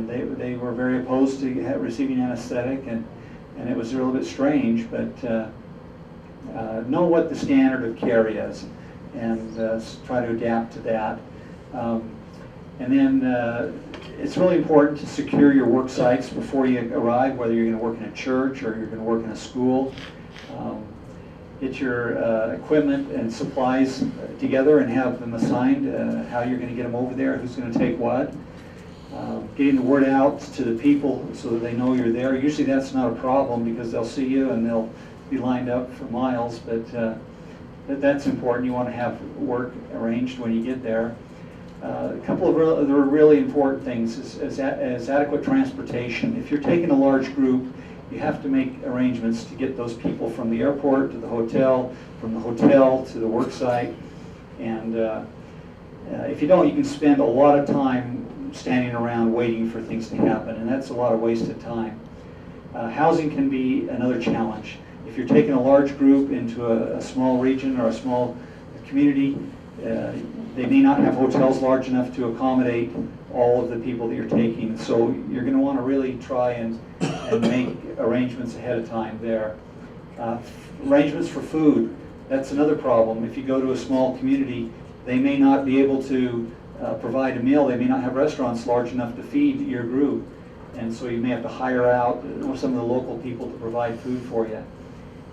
they were very opposed to receiving anesthetic, and it was a little bit strange, but know what the standard of care is, and try to adapt to that. And then it's really important to secure your work sites before you arrive, whether you're going to work in a church or you're going to work in a school. Get your equipment and supplies together and have them assigned, how you're going to get them over there, who's going to take what. Getting the word out to the people so that they know you're there. Usually that's not a problem because they'll see you and they'll be lined up for miles, but that's important. You want to have work arranged when you get there. A couple of other really important things is adequate transportation. If you're taking a large group, you have to make arrangements to get those people from the airport to the hotel, from the hotel to the work site. And if you don't, you can spend a lot of time standing around waiting for things to happen, and that's a lot of wasted time. Housing can be another challenge. If you're taking a large group into a small region or a small community, they may not have hotels large enough to accommodate all of the people that you're taking. So you're going to want to really try and make arrangements ahead of time there. Arrangements for food, that's another problem. If you go to a small community, they may not be able to provide a meal. They may not have restaurants large enough to feed your group. And so you may have to hire out some of the local people to provide food for you.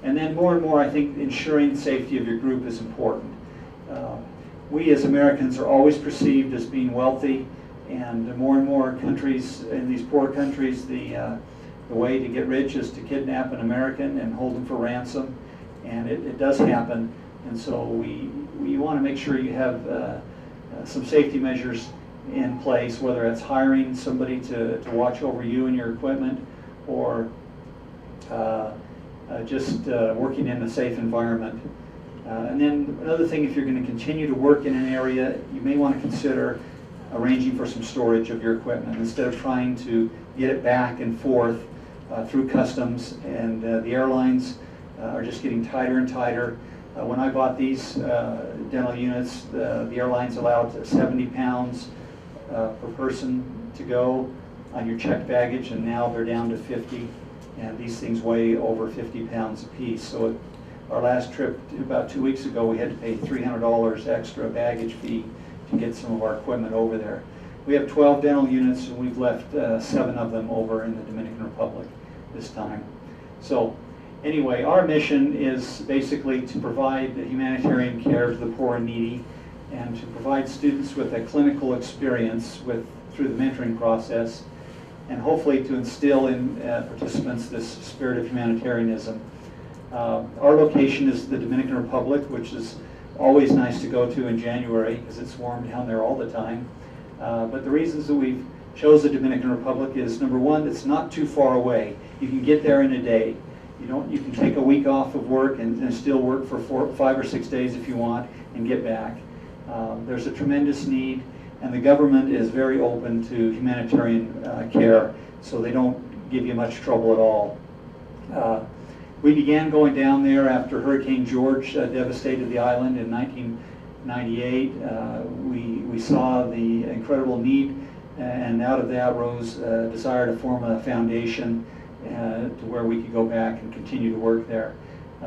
And then more and more, I think ensuring the safety of your group is important. We as Americans are always perceived as being wealthy, and more countries, in these poor countries, the way to get rich is to kidnap an American and hold him for ransom, and it does happen. And so we want to make sure you have some safety measures in place, whether it's hiring somebody to watch over you and your equipment, or just working in a safe environment. And then another thing, if you're going to continue to work in an area, you may want to consider arranging for some storage of your equipment instead of trying to get it back and forth through customs. And the airlines are just getting tighter and tighter. When I bought these dental units, the airlines allowed 70 pounds per person to go on your checked baggage, and now they're down to 50. And these things weigh over 50 pounds apiece. So our last trip about 2 weeks ago, we had to pay $300 extra baggage fee to get some of our equipment over there. We have 12 dental units, and we've left 7 of them over in the Dominican Republic this time. So anyway, our mission is basically to provide humanitarian care to the poor and needy, and to provide students with a clinical experience through the mentoring process, and hopefully to instill in participants this spirit of humanitarianism. Our location is the Dominican Republic, which is always nice to go to in January because it's warm down there all the time. But the reasons that we've chose the Dominican Republic is, number one, it's not too far away. You can get there in a day. You can take a week off of work and still work for 5 or 6 days if you want and get back. There's a tremendous need, and the government is very open to humanitarian care, so they don't give you much trouble at all. We began going down there after Hurricane George devastated the island in 1998. We saw the incredible need, and out of that rose a desire to form a foundation to where we could go back and continue to work there.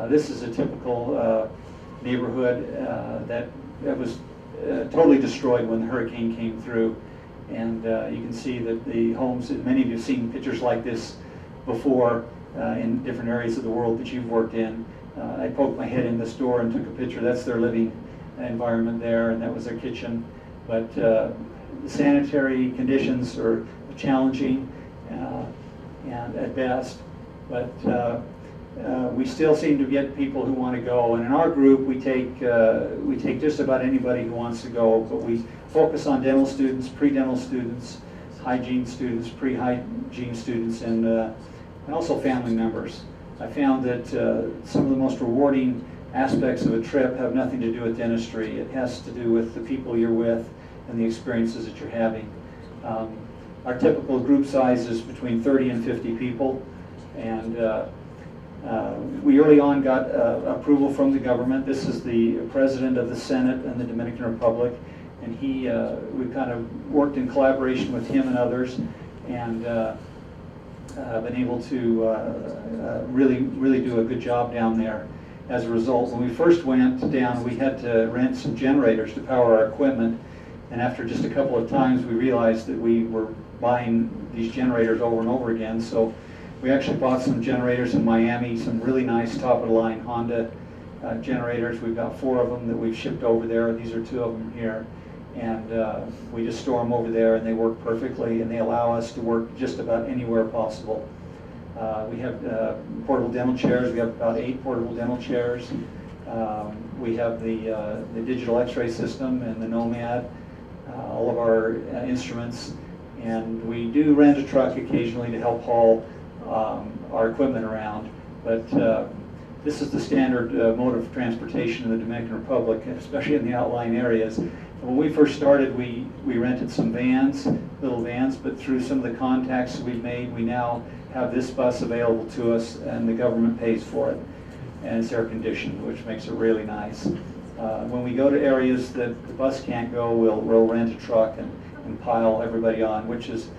This is a typical neighborhood that was totally destroyed when the hurricane came through. And you can see that the homes, many of you have seen pictures like this before in different areas of the world that you've worked in. I poked my head in this door and took a picture. That's their living environment there, and that was their kitchen. But the sanitary conditions are challenging and at best. But we still seem to get people who want to go. And in our group, we take just about anybody who wants to go. But we focus on dental students, pre-dental students, hygiene students, pre-hygiene students, and also family members. I found that some of the most rewarding aspects of a trip have nothing to do with dentistry. It has to do with the people you're with and the experiences that you're having. Our typical group size is between 30 and 50 people, and we early on got approval from the government. This is the president of the Senate in the Dominican Republic, and we kind of worked in collaboration with him and others, and been able to really do a good job down there. As a result, when we first went down, we had to rent some generators to power our equipment, and after just a couple of times we realized that we were buying these generators over and over again, so we actually bought some generators in Miami, some really nice top-of-the-line Honda generators. We've got 4 of them that we've shipped over there. These are 2 of them here, and we just store them over there, and they work perfectly, and they allow us to work just about anywhere possible. We have portable dental chairs. We have about 8 portable dental chairs. We have the digital x-ray system and the Nomad, all of our instruments, and we do rent a truck occasionally to help haul our equipment around. But this is the standard mode of transportation in the Dominican Republic, especially in the outlying areas. When we first started, we rented some vans, little vans, but through some of the contacts we've made, we now have this bus available to us, and the government pays for it, and it's air conditioned, which makes it really nice. When we go to areas that the bus can't go, we'll rent a truck and pile everybody on, which is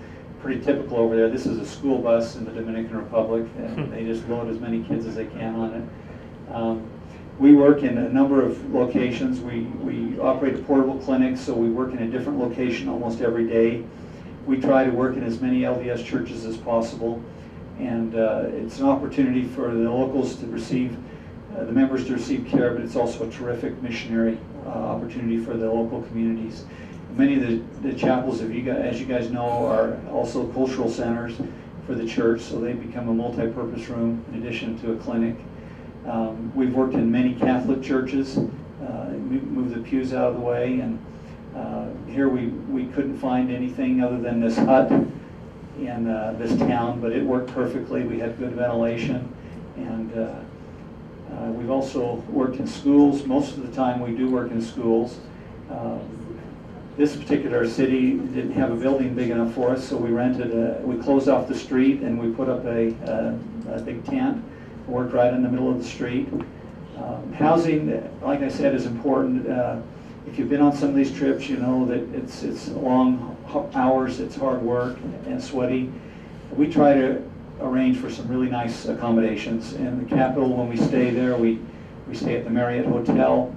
pretty typical over there. This is a school bus in the Dominican Republic, and they just load as many kids as they can on it. We work in a number of locations. We operate a portable clinic, so we work in a different location almost every day. We try to work in as many LDS churches as possible, and it's an opportunity for the locals to receive, the members to receive care, but it's also a terrific missionary opportunity for the local communities. Many of the chapels, as you guys know, are also cultural centers for the church, so they become a multi-purpose room in addition to a clinic. We've worked in many Catholic churches, moved the pews out of the way, and here we couldn't find anything other than this hut in this town, but it worked perfectly. We had good ventilation, and we've also worked in schools. Most of the time we do work in schools. This particular city didn't have a building big enough for us, so we closed off the street and we put up a big tent. Worked right in the middle of the street. Housing, like I said, is important. If you've been on some of these trips, you know that it's long hours, it's hard work and sweaty. We try to arrange for some really nice accommodations. In the capital, when we stay there, we stay at the Marriott Hotel.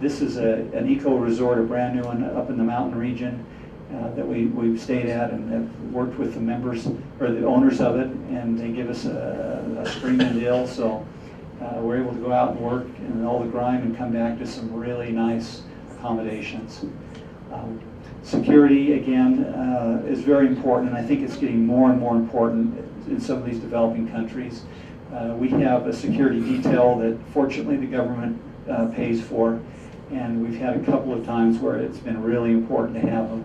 This is an eco resort, a brand new one up in the mountain region that we've stayed at and have worked with the members or the owners of it, and they give us a screaming deal. So we're able to go out and work in all the grime and come back to some really nice accommodations. Security, again, is very important, and I think it's getting more and more important in some of these developing countries. We have a security detail that fortunately the government pays for, and we've had a couple of times where it's been really important to have them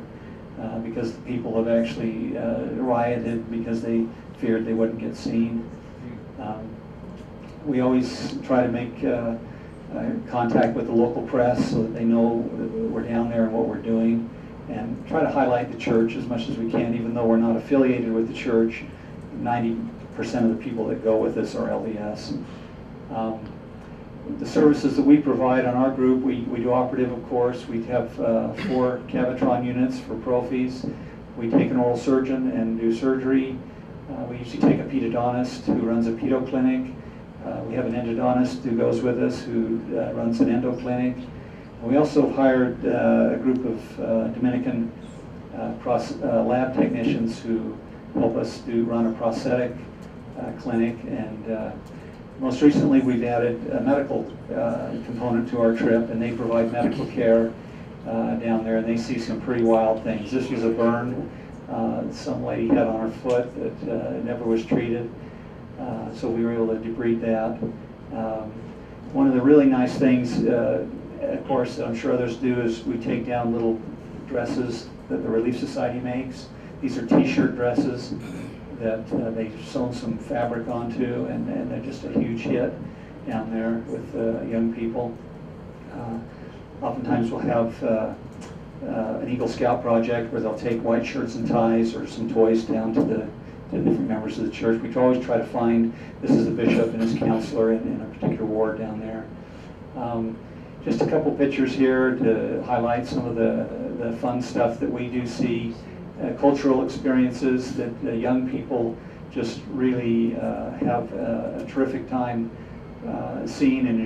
because the people have actually rioted because they feared they wouldn't get seen. We always try to make contact with the local press so that they know that we're down there and what we're doing, and try to highlight the church as much as we can, even though we're not affiliated with the church. 90% of the people that go with us are LDS. The services that we provide on our group, we do operative, of course. We have 4 Cavitron units for prophies. We take an oral surgeon and do surgery. We usually take a pedodontist who runs a pedo clinic. We have an endodontist who goes with us who runs an endo clinic. We also hired a group of Dominican lab technicians who help us run a prosthetic clinic, and most recently we've added a medical component to our trip, and they provide medical care down there, and they see some pretty wild things. This was a burn some lady had on her foot that never was treated, so we were able to debride that. One of the really nice things, of course, that I'm sure others do, is we take down little dresses that the Relief Society makes. These are t-shirt dresses that they've sewn some fabric onto, and they're just a huge hit down there with young people. Oftentimes we'll have an Eagle Scout project where they'll take white shirts and ties or some toys down to the different members of the church. We always try to find, this is the bishop and his counselor in a particular ward down there. Just a couple pictures here to highlight some of the fun stuff that we do see. cultural experiences that the young people just really have a terrific time seeing and